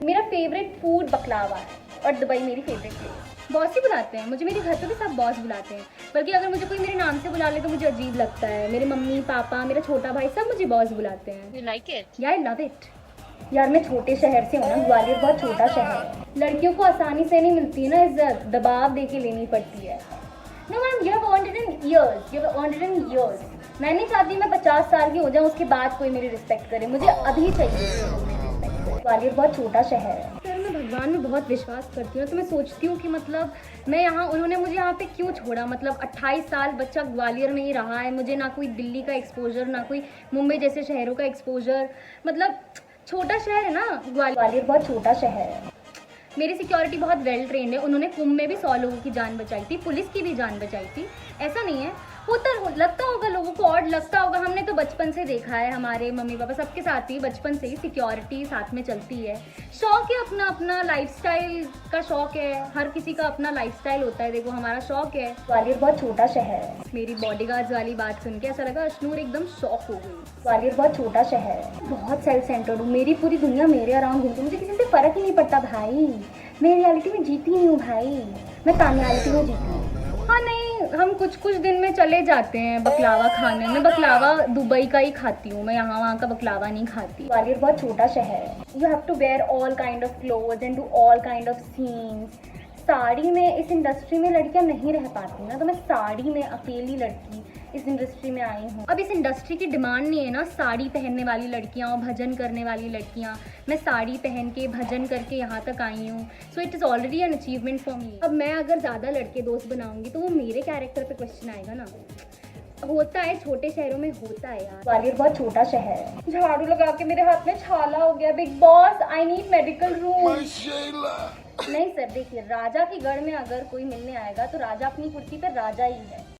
मेरा favourite food बकलावा है और दुबई मेरी फेवरेट प्लेस। बॉस ही बुलाते हैं मुझे, मेरे घर पे भी सब बॉस बुलाते हैं, बल्कि अगर मुझे कोई मेरे नाम से बुला ले तो मुझे अजीब लगता है। मेरे मम्मी पापा, मेरा छोटा भाई, सब मुझे बॉस बुलाते हैं। You like it? या आई लव इट। यार मैं छोटे शहर से हूँ ना, ग्वालियर बहुत छोटा शहर है। लड़कियों को आसानी से नहीं मिलती है ना इज्जत, दबाव दे के लेनी पड़ती है। No ma'am, you have earned it in years, you have earned it in years. मैं नहीं चाहती मैं 50 साल की हो जाऊँ उसके बाद कोई मेरी रिस्पेक्ट करे, मुझे अभी चाहिए। ग्वालियर बहुत छोटा शहर है। सर मैं भगवान में बहुत विश्वास करती हूँ, तो मैं सोचती हूँ कि मतलब मैं यहाँ, उन्होंने मुझे यहाँ पे क्यों छोड़ा। मतलब 28 साल बच्चा ग्वालियर में ही रहा है, मुझे ना कोई दिल्ली का एक्सपोजर, ना कोई मुंबई जैसे शहरों का एक्सपोजर। मतलब छोटा शहर है ना ग्वालियर, बहुत छोटा शहर है। मेरी सिक्योरिटी बहुत वेल ट्रेंड है, उन्होंने कुंभ में भी 100 लोगों की जान बचाई थी, पुलिस की भी जान बचाई थी। ऐसा नहीं है, लगता होगा लोगों को ऑड लगता होगा। हमने तो बचपन से देखा है, हमारे मम्मी पापा सबके साथ ही बचपन से ही सिक्योरिटी साथ में चलती है। शौक है अपना अपना, लाइफस्टाइल का शौक है, हर किसी का अपना लाइफस्टाइल होता है। देखो हमारा शौक है। ग्वालियर बहुत छोटा शहर है। मेरी बॉडीगार्ड्स वाली बात सुन के ऐसा लगा अशनूर एकदम शॉक हो गई। ग्वालियर बहुत छोटा शहर है, बहुत सेल्फ सेंटर्ड हूँ, मेरी पूरी दुनिया मेरे अराउंड घूमती, मुझे किसी से फर्क ही नहीं पड़ता भाई। मैं रियलिटी में जीती नहीं हूँ भाई, मैं कामयाबिटी में जीती हूँ। हाँ नहीं, हम कुछ दिन में चले जाते हैं बकलावा खाने में। बकलावा दुबई का ही खाती हूँ मैं, यहाँ वहाँ का बकलावा नहीं खाती। ग्वालियर बहुत छोटा शहर है। You have to wear all kind of clothes and do all kind of scenes. Sari में इस इंडस्ट्री में लड़कियां नहीं रह पाती ना, तो मैं साड़ी में अकेली लड़की इस इंडस्ट्री में आई हूँ। अब इस इंडस्ट्री की डिमांड नहीं है ना साड़ी पहनने वाली लड़कियाँ और भजन करने वाली लड़कियाँ। मैं साड़ी पहन के भजन करके यहाँ तक आई हूँ, so it is already an achievement for me. अब मैं अगर ज़्यादा लड़के दोस्त बनाऊंगी तो वो मेरे कैरेक्टर पे क्वेश्चन आएगा ना। होता है, छोटे शहरों में होता है यार। ग्वालियर बहुत छोटा शहर है। झाड़ू लगा के मेरे हाथ में छाला हो गया। Big boss I need medical room. नहीं सर देखिए, राजा की गढ़ में अगर कोई मिलने आएगा तो राजा अपनी कुर्सी पर राजा ही है।